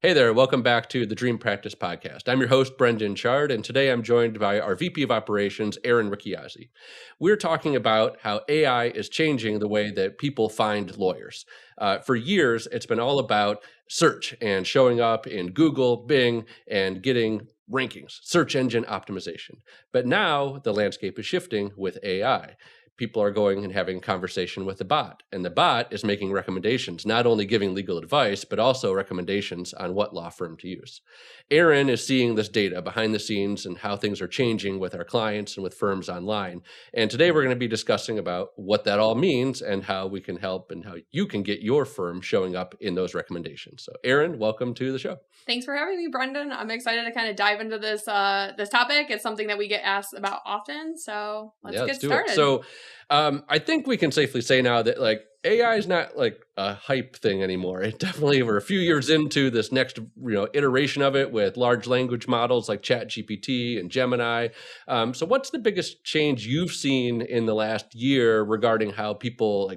Hey there, welcome back to the Dream Practice Podcast. I'm your host, Brendan Chard, and today I'm joined by our VP of Operations, Aaron Ricciazzi. We're talking about how AI is changing the way that people find lawyers. For years, it's been all about search and showing up in Google, Bing, and getting rankings, search engine optimization. But now the landscape is shifting with AI. People are going and having a conversation with the bot, and the bot is making recommendations, not only giving legal advice, but also recommendations on what law firm to use. Aaron is seeing this data behind the scenes and how things are changing with our clients and with firms online. And today we're going to be discussing about what that all means and how we can help and how you can get your firm showing up in those recommendations. So Aaron, welcome to the show. Thanks for having me, Brendan. I'm excited to kind of dive into this topic. It's something that we get asked about often, so let's get started. So I think we can safely say now that AI is not like a hype thing anymore. It definitely, we're a few years into this next iteration of it with large language models like ChatGPT and Gemini. So what's the biggest change you've seen in the last year regarding how people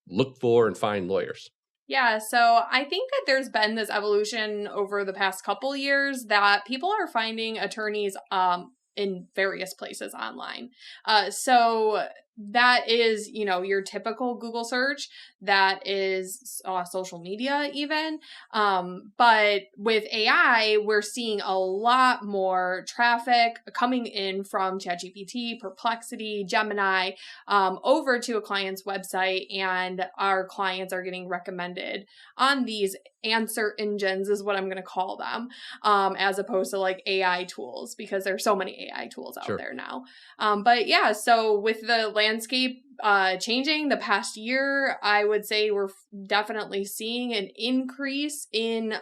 look for and find lawyers? Yeah, so I think that there's been this evolution over the past couple years that people are finding attorneys in various places online. So that is, your typical Google search. That is social media even. But with AI, we're seeing a lot more traffic coming in from ChatGPT, Perplexity, Gemini, over to a client's website, and our clients are getting recommended on these answer engines is what I'm going to call them, as opposed to like AI tools, because there's so many AI tools out there now. But yeah, so with the landscape changing the past year, I would say we're definitely seeing an increase in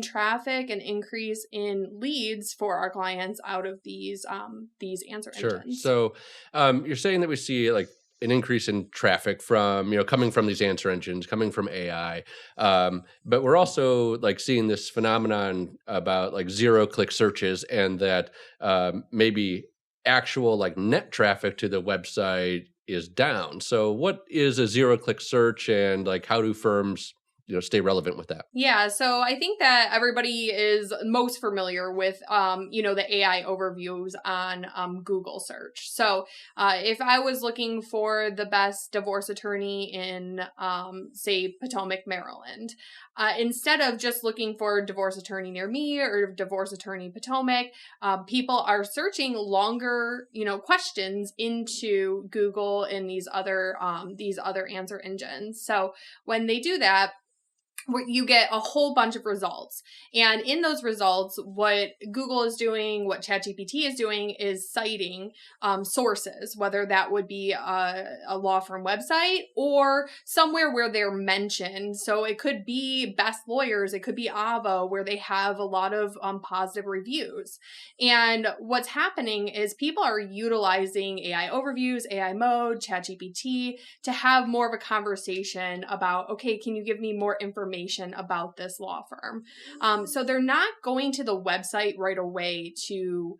traffic, an increase in leads for our clients out of these answer engines. So you're saying that we see an increase in traffic from, coming from these answer engines, coming from AI. But we're also seeing this phenomenon about zero-click searches, and that maybe actual net traffic to the website is down. So what is a zero-click search, and how do firms stay relevant with that? Yeah, so I think that everybody is most familiar with, the AI overviews on Google search. So if I was looking for the best divorce attorney in, say, Potomac, Maryland, instead of just looking for divorce attorney near me or divorce attorney Potomac, people are searching longer, questions into Google and these other answer engines. So when they do that, you get a whole bunch of results. And in those results, what Google is doing, what ChatGPT is doing, is citing sources, whether that would be a law firm website or somewhere where they're mentioned. So it could be Best Lawyers, it could be Avvo, where they have a lot of positive reviews. And what's happening is people are utilizing AI overviews, AI mode, ChatGPT to have more of a conversation about, okay, can you give me more information about this law firm? So they're not going to the website right away to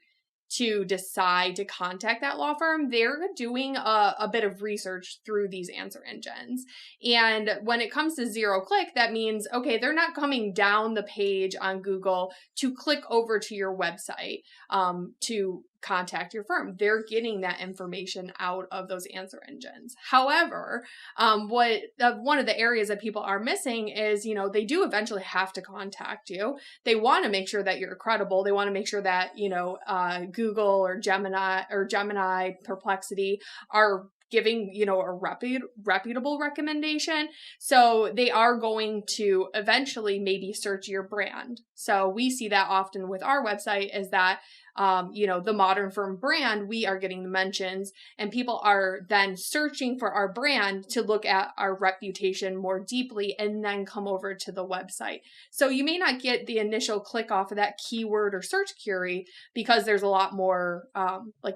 decide to contact that law firm. They're doing a bit of research through these answer engines. And when it comes to zero click, that means, okay, they're not coming down the page on Google to click over to your website to contact your firm. They're getting that information out of those answer engines. However, one of the areas that people are missing is, they do eventually have to contact you. They want to make sure that you're credible. They want to make sure that, Google or Gemini, Perplexity are giving, a reputable recommendation. So they are going to eventually maybe search your brand. So we see that often with our website is that the Modern Firm brand, we are getting the mentions, and people are then searching for our brand to look at our reputation more deeply and then come over to the website. So you may not get the initial click off of that keyword or search query because there's a lot more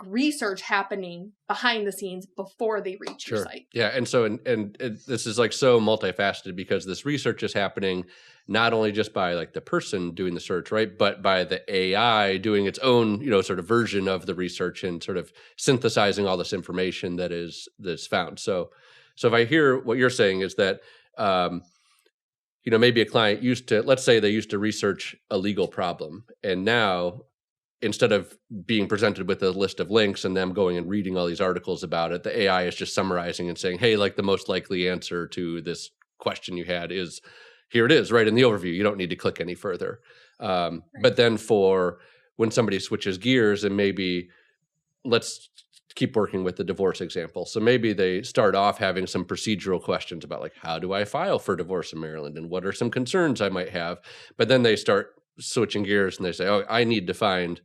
research happening behind the scenes before they reach your site. Yeah. And so, and this is so multifaceted, because this research is happening not only just by the person doing the search, right, but by the AI doing its own, sort of version of the research and sort of synthesizing all this information that's found. So if I hear what you're saying is that maybe a client let's say they used to research a legal problem, and now instead of being presented with a list of links and them going and reading all these articles about it, the AI is just summarizing and saying, hey, like the most likely answer to this question you had is, here it is right in the overview. You don't need to click any further. But then for when somebody switches gears and maybe let's keep working with the divorce example. So maybe they start off having some procedural questions about like, how do I file for divorce in Maryland? And what are some concerns I might have? But then they start switching gears and they say, oh, I need to find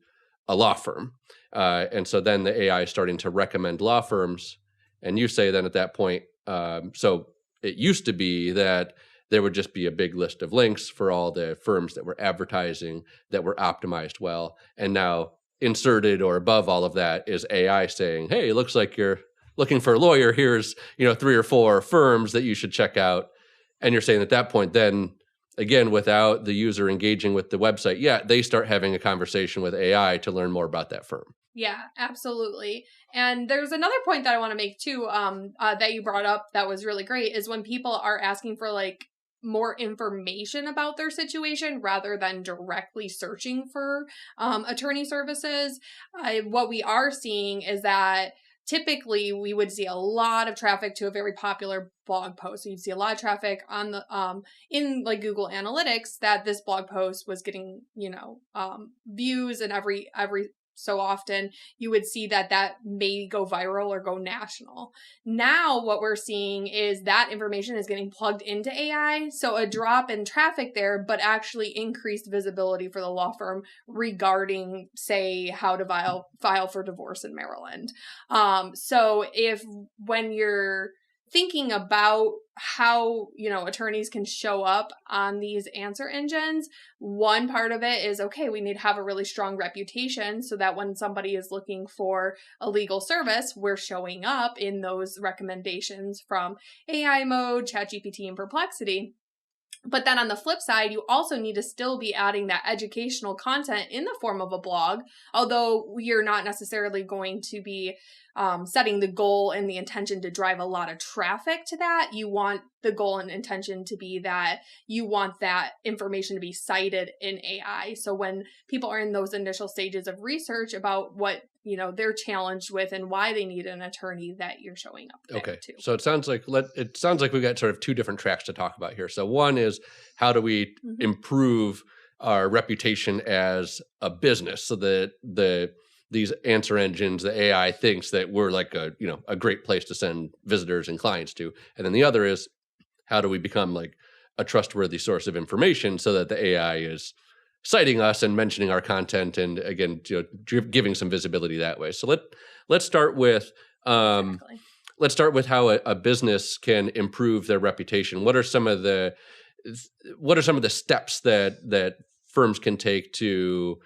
a law firm. And so then the AI is starting to recommend law firms. And you say then at that point, so it used to be that there would just be a big list of links for all the firms that were advertising that were optimized well. And now inserted or above all of that is AI saying, hey, it looks like you're looking for a lawyer. Here's, 3 or 4 firms that you should check out. And you're saying at that point, then again, without the user engaging with the website, they start having a conversation with AI to learn more about that firm. Yeah, absolutely. And there's another point that I want to make too, that you brought up that was really great, is when people are asking for like more information about their situation rather than directly searching for attorney services. What we are seeing is that typically we would see a lot of traffic to a very popular blog post. So you'd see a lot of traffic on the in like Google Analytics that this blog post was getting, views, and every so often you would see that may go viral or go national. Now what we're seeing is that information is getting plugged into AI. So a drop in traffic there, but actually increased visibility for the law firm regarding, say, how to file for divorce in Maryland. So when you're thinking about how, attorneys can show up on these answer engines, one part of it is, okay, we need to have a really strong reputation so that when somebody is looking for a legal service, we're showing up in those recommendations from AI Mode, ChatGPT, and Perplexity. But then on the flip side, you also need to still be adding that educational content in the form of a blog, although you're not necessarily going to be setting the goal and the intention to drive a lot of traffic to that. You want the goal and intention to be that you want that information to be cited in AI. So when people are in those initial stages of research about what they're challenged with and why they need an attorney, that you're showing up there too. So it sounds like we've got sort of 2 different tracks to talk about here. So one is, how do we improve our reputation as a business so that these answer engines, the AI, thinks that we're like a great place to send visitors and clients to. And then the other is, how do we become like a trustworthy source of information so that the AI is citing us and mentioning our content, and again, giving some visibility that way. So let's start with how a business can improve their reputation. What are some of the steps that firms can take to,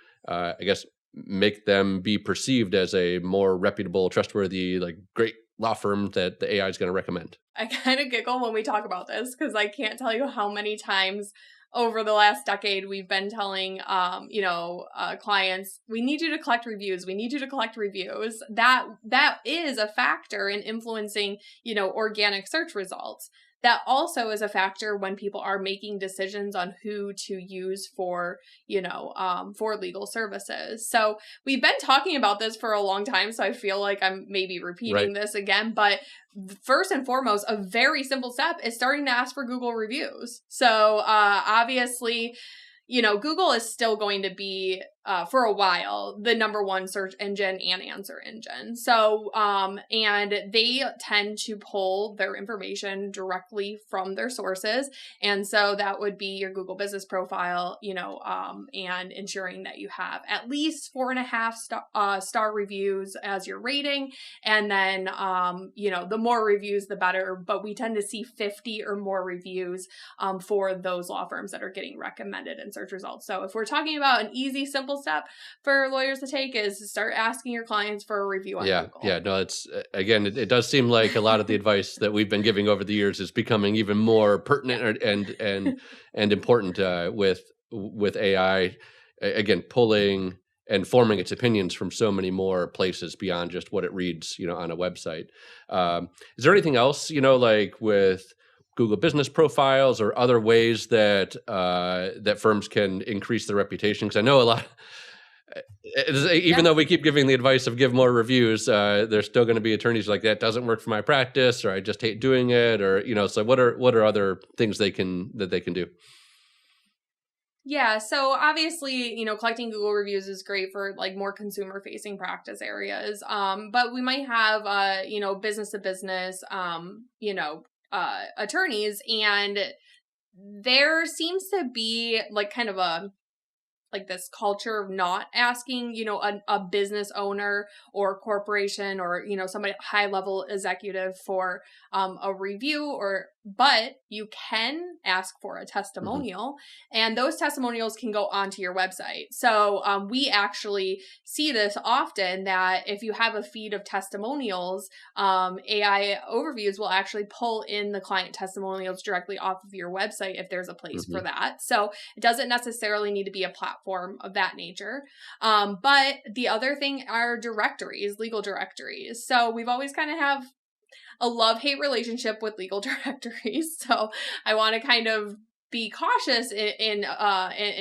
make them be perceived as a more reputable, trustworthy, like great law firm that the AI is going to recommend? I kind of giggle when we talk about this because I can't tell you how many times over the last decade we've been telling, clients, we need you to collect reviews. We need you to collect reviews. That is a factor in influencing, organic search results. That also is a factor when people are making decisions on who to use for legal services. So we've been talking about this for a long time, so I feel like I'm maybe repeating this again, but first and foremost, a very simple step is starting to ask for Google reviews. So obviously, Google is still going to be, for a while, the number one search engine and answer engine. So, and they tend to pull their information directly from their sources. And so that would be your Google business profile, and ensuring that you have at least 4.5 star reviews as your rating. And then, the more reviews, the better. But we tend to see 50 or more reviews, for those law firms that are getting recommended in search results. So if we're talking about an easy, simple step for lawyers to take, is to start asking your clients for a review on Google. Yeah, no, it's again, it does seem like a lot of the advice that we've been giving over the years is becoming even more pertinent and important with AI, again, pulling and forming its opinions from so many more places beyond just what it reads, on a website. Is there anything else, like with Google business profiles or other ways that that firms can increase their reputation? Because I know a lot. Even though we keep giving the advice of give more reviews, there's still going to be attorneys like that doesn't work for my practice, or I just hate doing it, or So what are other things they can do? Yeah, so obviously, collecting Google reviews is great for like more consumer facing practice areas. But we might have business to business attorneys, and there seems to be like kind of this culture of not asking, a business owner or corporation or, somebody high level executive for a review but you can ask for a testimonial, and those testimonials can go onto your website. So we actually see this often, that if you have a feed of testimonials, AI overviews will actually pull in the client testimonials directly off of your website if there's a place for that. So it doesn't necessarily need to be a platform of that nature. But the other thing are directories, legal directories. So we've always kind of have a love-hate relationship with legal directories. So I want to kind of be cautious in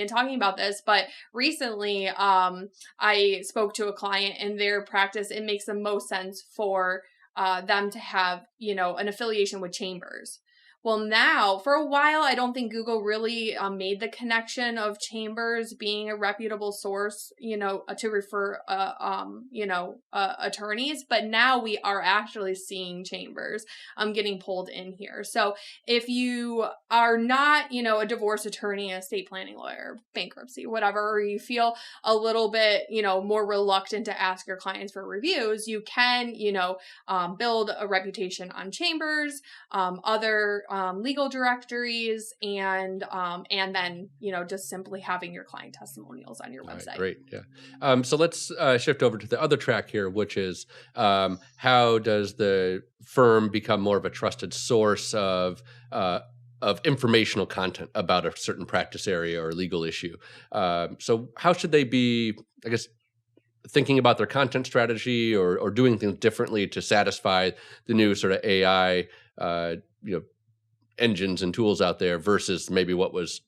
talking about this, but recently I spoke to a client in their practice. It makes the most sense for them to have, an affiliation with Chambers. Well, now, for a while, I don't think Google really made the connection of Chambers being a reputable source, to refer, attorneys. But now we are actually seeing Chambers getting pulled in here. So if you are not, a divorce attorney, a estate planning lawyer, bankruptcy, whatever, or you feel a little bit, more reluctant to ask your clients for reviews, you can, build a reputation on Chambers, other legal directories, and then just simply having your client testimonials on your website. Right, great, yeah. So let's shift over to the other track here, which is how does the firm become more of a trusted source of informational content about a certain practice area or legal issue? So how should they be, I guess, thinking about their content strategy or doing things differently to satisfy the new sort of AI engines and tools out there versus maybe what was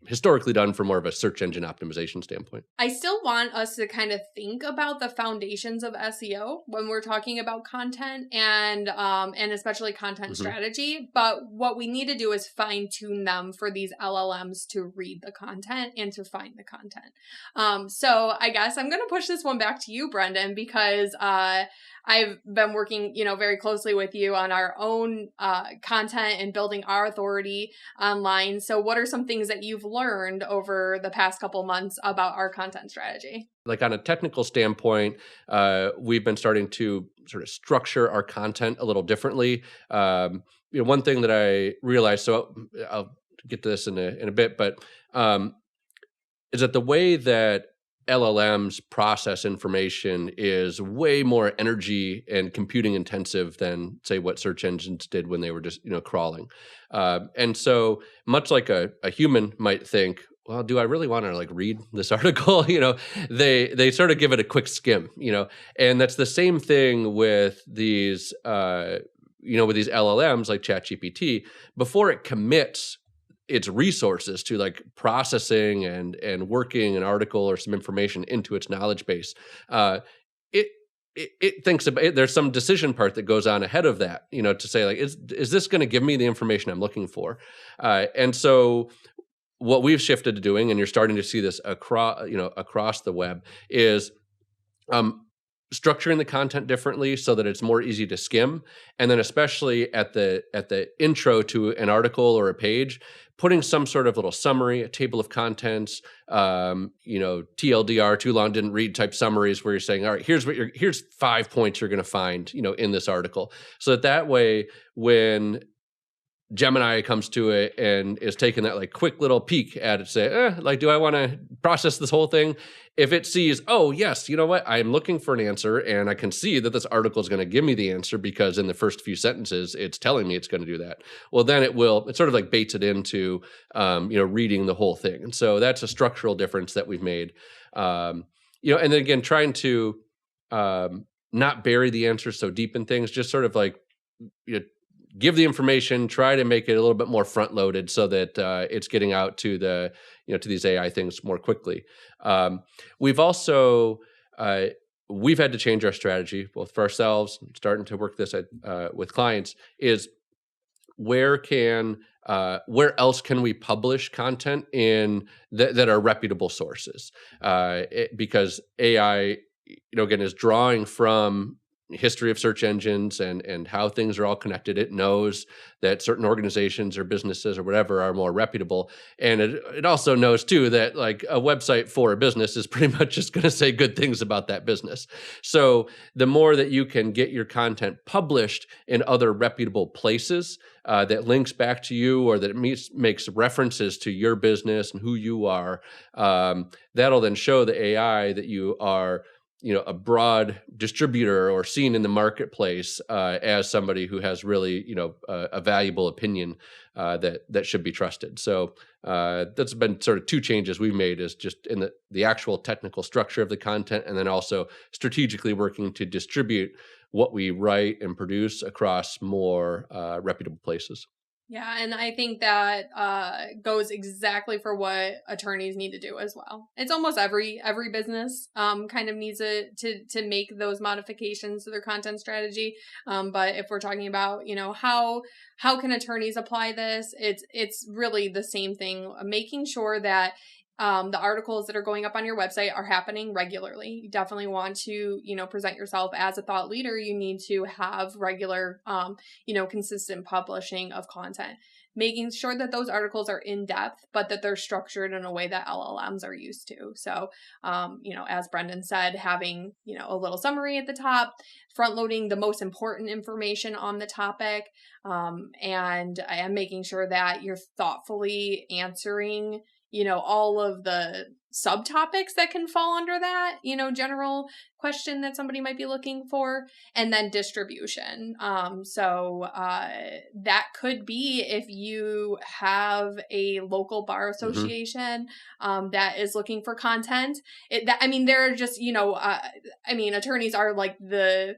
historically done from more of a search engine optimization standpoint? I still want us to kind of think about the foundations of SEO when we're talking about content and especially content strategy. But what we need to do is fine tune them for these LLMs to read the content and to find the content. So I guess I'm going to push this one back to you, Brendan, because I've been working, very closely with you on our own content and building our authority online. So what are some things that you've learned over the past couple months about our content strategy? Like on a technical standpoint, we've been starting to sort of structure our content a little differently. One thing that I realized, so I'll get to this in a bit, but is that the way that LLMs process information is way more energy and computing intensive than, say, what search engines did when they were just crawling. And so much like a human might think, well, do I really want to read this article? They sort of give it a quick skim, and that's the same thing with these, with these LLMs like ChatGPT. Before it commits its resources to processing and working an article or some information into its knowledge base, it thinks about it. There's some decision part that goes on ahead of that, to say is this going to give me the information I'm looking for? And so what we've shifted to doing, and you're starting to see this across the web, is structuring the content differently so that it's more easy to skim, and then especially at the intro to an article or a page, putting some sort of little summary, a table of contents, TLDR, too long didn't read type summaries, where you're saying, all right, here's 5 points you're going to find, in this article, so that way when Gemini comes to it and is taking that quick little peek at it, say, do I want to process this whole thing? If it sees, oh yes, you know what, I'm looking for an answer, and I can see that this article is going to give me the answer because in the first few sentences it's telling me it's going to do that. Well, then it sort of baits it into, reading the whole thing. And so that's a structural difference that we've made. And then again, trying to not bury the answers so deep in things, just sort of give the information, try to make it a little bit more front loaded so that it's getting out to the, to these AI things more quickly. We've also, we've had to change our strategy both for ourselves, starting to work this with clients, is where else can we publish content in that are reputable sources? Because AI, again, is drawing from history of search engines and how things are all connected. It knows that certain organizations or businesses or whatever are more reputable. And it also knows too that like a website for a business is pretty much just going to say good things about that business. So the more that you can get your content published in other reputable places that links back to you, or that it makes references to your business and who you are, that'll then show the AI that you are a broad distributor or seen in the marketplace as somebody who has really, a valuable opinion that should be trusted. So that's been sort of two changes we've made, is just in the actual technical structure of the content, and then also strategically working to distribute what we write and produce across more reputable places. Yeah, and I think that goes exactly for what attorneys need to do as well. It's almost every business kind of needs to make those modifications to their content strategy. But if we're talking about, how can attorneys apply this? It's really the same thing, making sure that the articles that are going up on your website are happening regularly. You definitely want to, present yourself as a thought leader. You need to have regular, consistent publishing of content, making sure that those articles are in depth, but that they're structured in a way that LLMs are used to. So, as Brendan said, having, a little summary at the top, front loading the most important information on the topic, and making sure that you're thoughtfully answering all of the subtopics that can fall under that, general question that somebody might be looking for, and then distribution. So that could be if you have a local bar association that is looking for content. There are just, attorneys are like the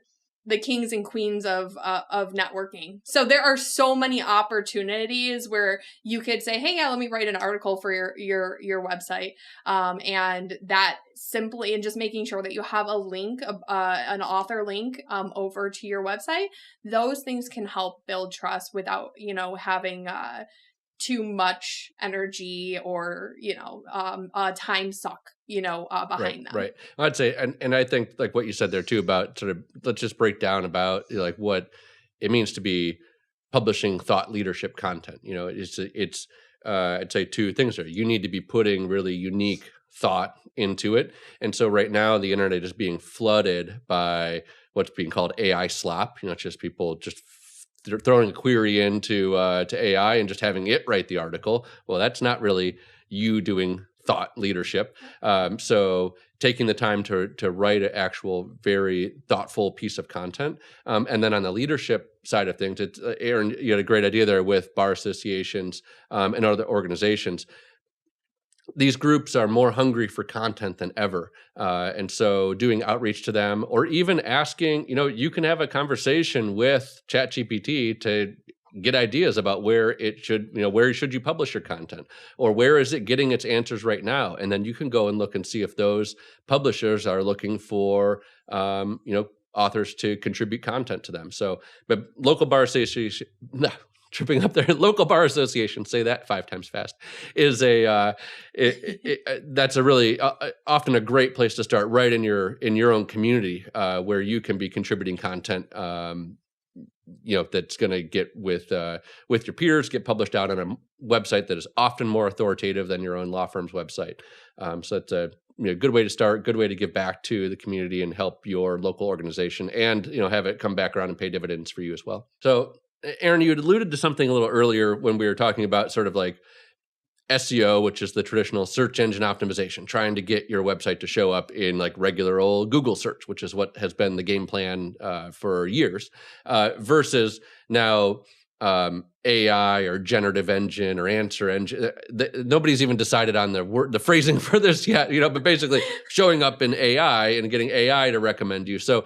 kings and queens of networking. So there are so many opportunities where you could say, hey, yeah, let me write an article for your website. And that simply, and just making sure that you have a link, an author link over to your website, those things can help build trust without, having too much energy or, time suck, behind them. Right. I'd say, and I think like what you said there too about sort of, let's just break down about like what it means to be publishing thought leadership content. It's I'd say two things there. You need to be putting really unique thought into it. And so right now the internet is being flooded by what's being called AI slop. It's just people just throwing a query into to AI and just having it write the article. Well, that's not really you doing thought leadership. So taking the time to write an actual very thoughtful piece of content. And then on the leadership side of things, it's Aaron, you had a great idea there with bar associations and other organizations. These groups are more hungry for content than ever. And so doing outreach to them, or even asking, you can have a conversation with ChatGPT to get ideas about where should you publish your content, or where is it getting its answers right now? And then you can go and look and see if those publishers are looking for, authors to contribute content to them. So, but local bar association, tripping up there, local bar association, say that 5 times fast, is that's a really often a great place to start, right in your own community, where you can be contributing content, that's going to get with your peers, get published out on a website that is often more authoritative than your own law firm's website. So it's a good way to start, good way to give back to the community and help your local organization, and have it come back around and pay dividends for you as well. So Aaron, you had alluded to something a little earlier when we were talking about sort of like SEO, which is the traditional search engine optimization, trying to get your website to show up in like regular old Google search, which is what has been the game plan for years, versus now AI or generative engine or answer engine. Nobody's even decided on the phrasing for this yet, but basically showing up in AI and getting AI to recommend you. So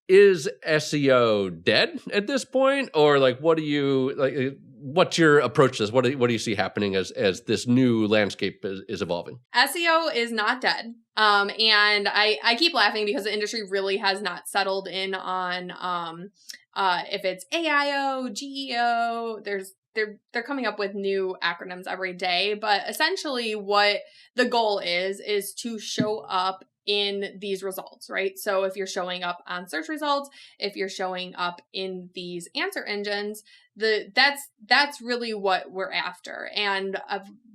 is SEO dead at this point, or like what do you like? What's your approach to this? What do you see happening as this new landscape is evolving? SEO is not dead. And I keep laughing because the industry really has not settled in on if it's AIO, GEO. They're coming up with new acronyms every day, but essentially what the goal is to show up in these results, right? So if you're showing up on search results, if you're showing up in these answer engines, that's really what we're after. And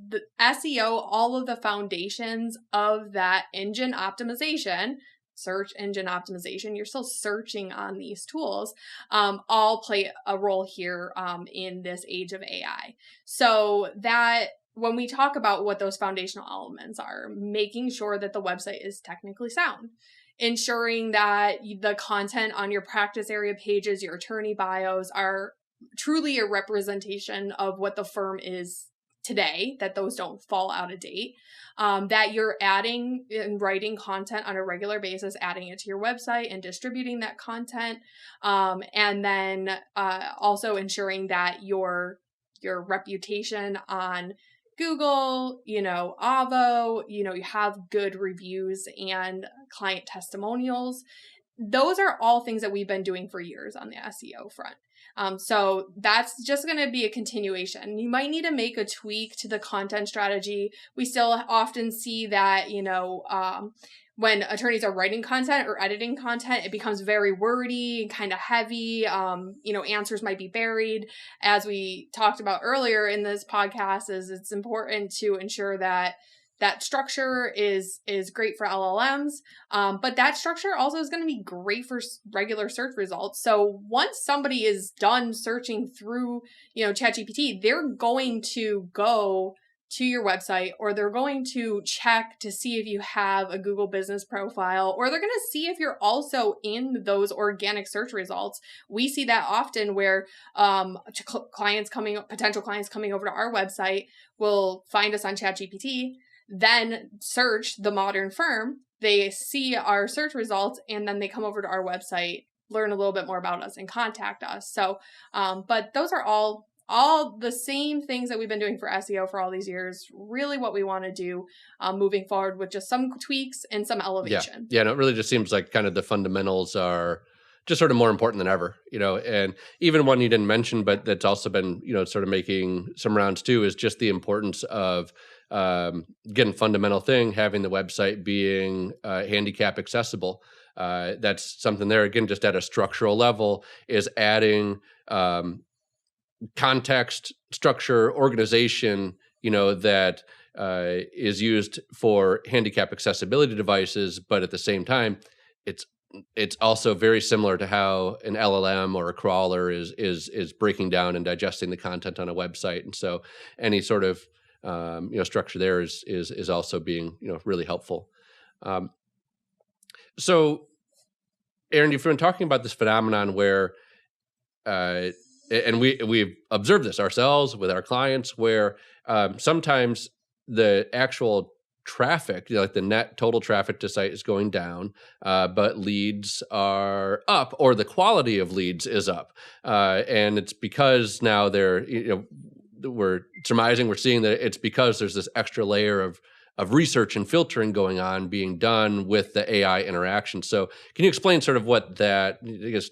the SEO, all of the foundations of that engine optimization, search engine optimization, you're still searching on these tools, all play a role here in this age of AI. So that when we talk about what those foundational elements are, making sure that the website is technically sound, ensuring that the content on your practice area pages, your attorney bios are truly a representation of what the firm is today, that those don't fall out of date, that you're adding and writing content on a regular basis, adding it to your website and distributing that content, and then also ensuring that your reputation on Google, Avvo, you have good reviews and client testimonials. Those are all things that we've been doing for years on the SEO front. So that's just going to be a continuation. You might need to make a tweak to the content strategy. We still often see that, when attorneys are writing content or editing content, it becomes very wordy and kind of heavy. Answers might be buried. As we talked about earlier in this podcast, it's important to ensure that structure is great for LLMs, but that structure also is going to be great for regular search results. So once somebody is done searching through, ChatGPT, they're going to go to your website, or they're going to check to see if you have a Google business profile, or they're going to see if you're also in those organic search results. We see that often where potential clients coming over to our website will find us on ChatGPT, then search the modern firm, they see our search results, and then they come over to our website, learn a little bit more about us, and contact us. So, but those are all the same things that we've been doing for SEO for all these years. Really what we want to do moving forward with just some tweaks and some elevation. Yeah, no, it really just seems like kind of the fundamentals are just sort of more important than ever, and even one you didn't mention, but that's also been, sort of making some rounds too, is just the importance of again, fundamental thing, having the website being handicap accessible. That's something there, again, just at a structural level, is adding context, structure, organization, that is used for handicap accessibility devices, but at the same time, it's also very similar to how an LLM or a crawler is breaking down and digesting the content on a website. And so any sort of structure there is also being really helpful. So, Aaron, you've been talking about this phenomenon where, and we've observed this ourselves with our clients, where sometimes the actual traffic, like the net total traffic to site, is going down, but leads are up, or the quality of leads is up, and it's because now we're surmising, we're seeing that it's because there's this extra layer of research and filtering going on, being done with the AI interaction. So can you explain sort of what that, I guess,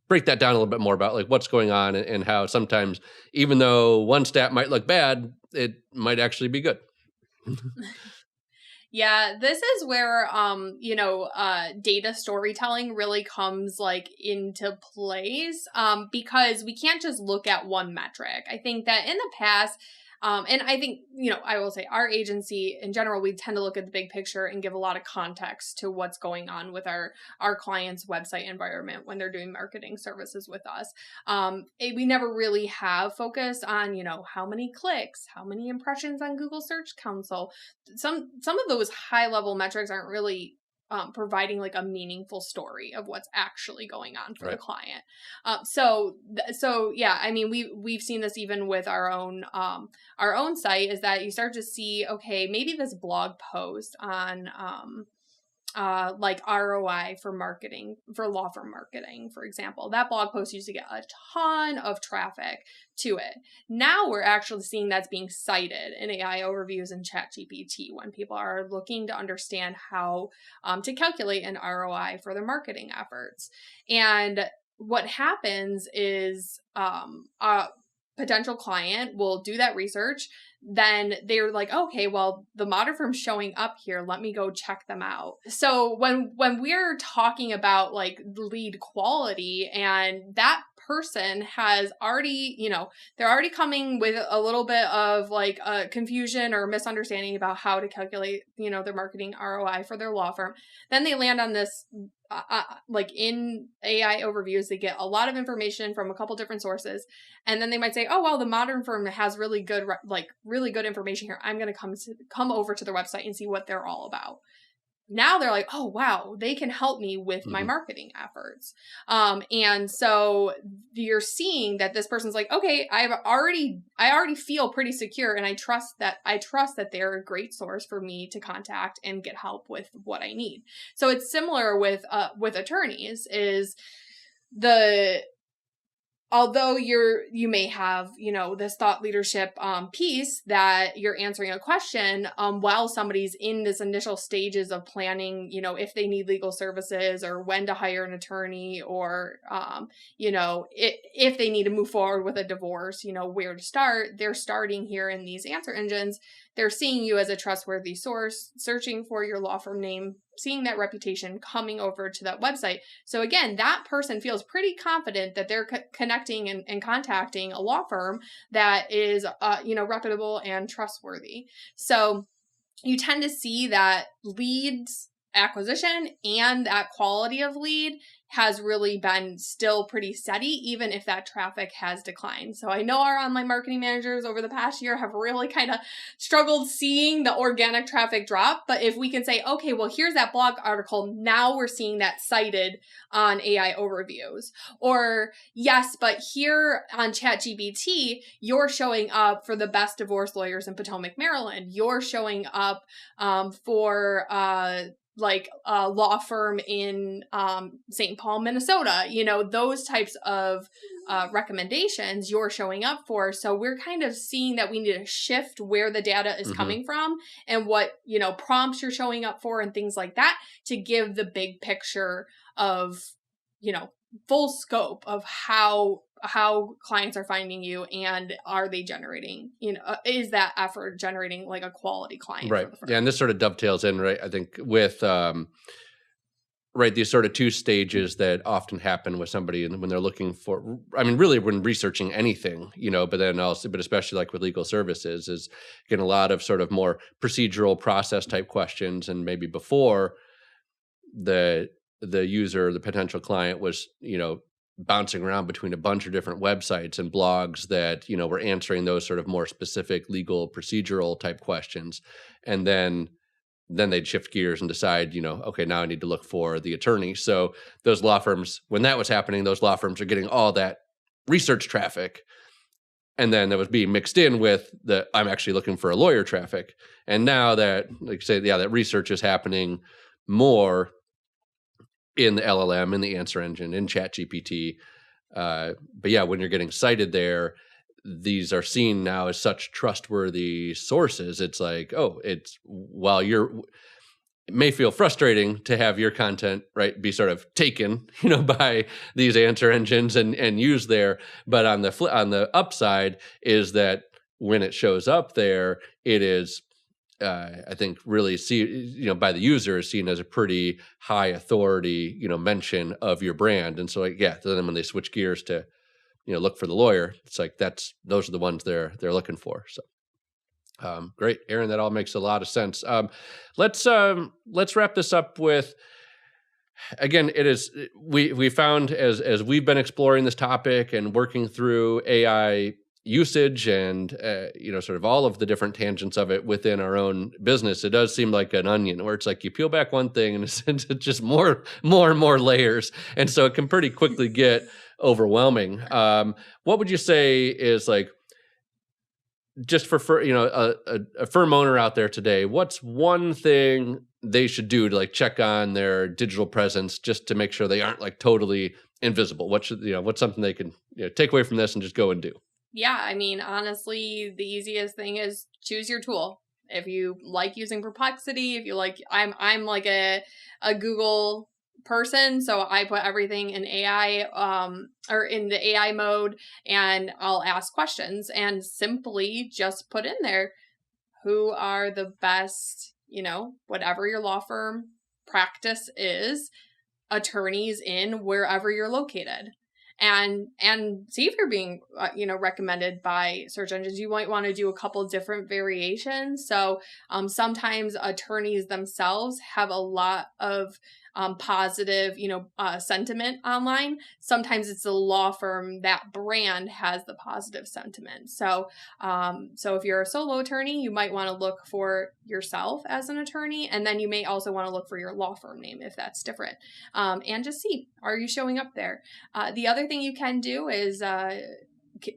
break that down a little bit more about like what's going on and how sometimes, even though one stat might look bad, it might actually be good? Yeah, this is where, data storytelling really comes into place, because we can't just look at one metric. I think that in the past, and I think, I will say our agency in general, we tend to look at the big picture and give a lot of context to what's going on with our clients' website environment when they're doing marketing services with us. We never really have focused on, how many clicks, how many impressions on Google Search Console. Some of those high level metrics aren't really providing a meaningful story of what's actually going on for the client. So yeah, I mean, we've seen this even with our own site, is that you start to see, okay, maybe this blog post on like ROI for marketing, for law firm marketing, for example. That blog post used to get a ton of traffic to it. Now we're actually seeing that's being cited in AI overviews and ChatGPT when people are looking to understand how to calculate an ROI for their marketing efforts. And what happens is a potential client will do that research. Then they're like, okay, well, the modern firm's showing up here. Let me go check them out. So when we're talking about like lead quality, and that person has already, they're already coming with a little bit of like a confusion or misunderstanding about how to calculate, their marketing ROI for their law firm. Then they land on this like in AI overviews, they get a lot of information from a couple different sources. And then they might say, oh, well, the modern firm has really good information here. I'm going to come over to their website and see what they're all about. Now they're like, oh, wow, they can help me with my marketing efforts. And so you're seeing that this person's like, okay, I already feel pretty secure, and I trust that they're a great source for me to contact and get help with what I need. So it's similar with attorneys, is although you may have, this thought leadership piece that you're answering a question while somebody's in this initial stages of planning, if they need legal services or when to hire an attorney, or, if they need to move forward with a divorce, where to start. They're starting here in these answer engines. They're seeing you as a trustworthy source, searching for your law firm name, seeing that reputation, coming over to that website. So again, that person feels pretty confident that they're connecting and contacting a law firm that is, reputable and trustworthy. So you tend to see that leads acquisition and that quality of lead has really been still pretty steady, even if that traffic has declined. So I know our online marketing managers over the past year have really kind of struggled seeing the organic traffic drop. But if we can say, okay, well, here's that blog article, now we're seeing that cited on AI overviews. Or yes, but here on ChatGPT, you're showing up for the best divorce lawyers in Potomac, Maryland. You're showing up for like a law firm in St. Paul, Minnesota, those types of recommendations you're showing up for. So we're kind of seeing that we need to shift where the data is coming from and what, prompts you're showing up for and things like that, to give the big picture of, full scope of how clients are finding you, and are they generating, is that effort generating like a quality client? Right. Yeah. And this sort of dovetails in, right, I think with, right, these sort of two stages that often happen with somebody when they're looking for, really when researching anything, but especially like with legal services, is getting a lot of sort of more procedural process type questions. And maybe before the user, the potential client was, bouncing around between a bunch of different websites and blogs that, were answering those sort of more specific legal procedural type questions. And then they'd shift gears and decide, okay, now I need to look for the attorney. So those law firms, when that was happening, those law firms are getting all that research traffic. And then that was being mixed in with I'm actually looking for a lawyer traffic. And now that, like say, that research is happening more in the LLM, in the answer engine, in ChatGPT. But yeah, when you're getting cited there, these are seen now as such trustworthy sources. It's like, it may feel frustrating to have your content, right, be sort of taken, by these answer engines and used there. But on the upside is that when it shows up there, it is, I think, really by the user is seen as a pretty high authority, mention of your brand. And so, then when they switch gears to, look for the lawyer, it's like those are the ones they're looking for. So, great, Aaron, that all makes a lot of sense. Let's wrap this up with, again, it is we found as we've been exploring this topic and working through AI usage and sort of all of the different tangents of it within our own business, it does seem like an onion, where it's like you peel back one thing and it's just more and more layers, and so it can pretty quickly get overwhelming. What would you say is like, just for a firm owner out there today, what's one thing they should do to like check on their digital presence just to make sure they aren't like totally invisible? What's something they can take away from this and just go and do? Yeah, I mean, honestly, the easiest thing is choose your tool. If you like using Perplexity, if you like, I'm like a Google person, so I put everything in AI or in the AI mode, and I'll ask questions and simply just put in there who are the best, whatever your law firm practice is, attorneys in wherever you're located. And see if you're being recommended by search engines. You might want to do a couple different variations. So sometimes attorneys themselves have a lot of positive sentiment online. Sometimes it's a law firm, that brand has the positive sentiment. So if you're a solo attorney, you might want to look for yourself as an attorney, and then you may also want to look for your law firm name if that's different, and just see, are you showing up there? The other thing you can do is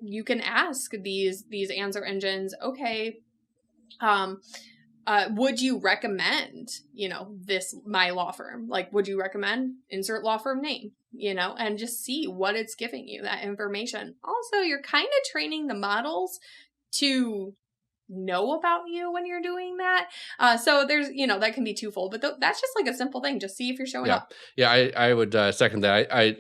you can ask these answer engines, okay, would you recommend, my law firm? Like, would you recommend insert law firm name, and just see what it's giving you, that information. Also, you're kind of training the models to know about you when you're doing that. So there's, that can be twofold, but that's just like a simple thing. Just see if you're showing up. Yeah, I would second that.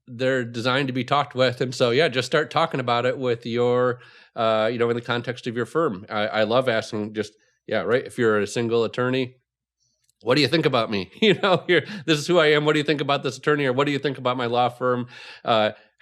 They're designed to be talked with. And so, just start talking about it with your, in the context of your firm. I love asking right. If you're a single attorney, what do you think about me? This is who I am. What do you think about this attorney? Or what do you think about my law firm?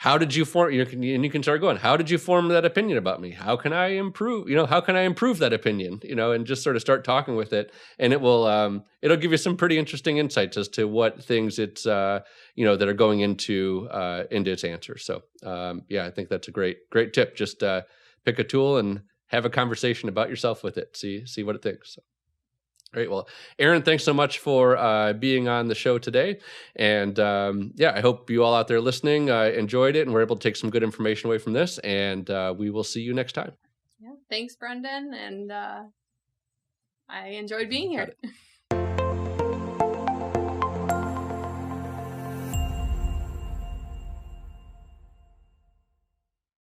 How did you form, and you can start going, how did you form that opinion about me? How can I improve, how can I improve that opinion? And just sort of start talking with it. And it will, it'll give you some pretty interesting insights as to what things it's, that are going into its answer. So, I think that's a great tip. Just pick a tool and have a conversation about yourself with it. See what it thinks. So. Great. Well, Aaron, thanks so much for being on the show today. And I hope you all out there listening enjoyed it and were able to take some good information away from this. And we will see you next time. Yeah. Thanks, Brendan. And I enjoyed being here.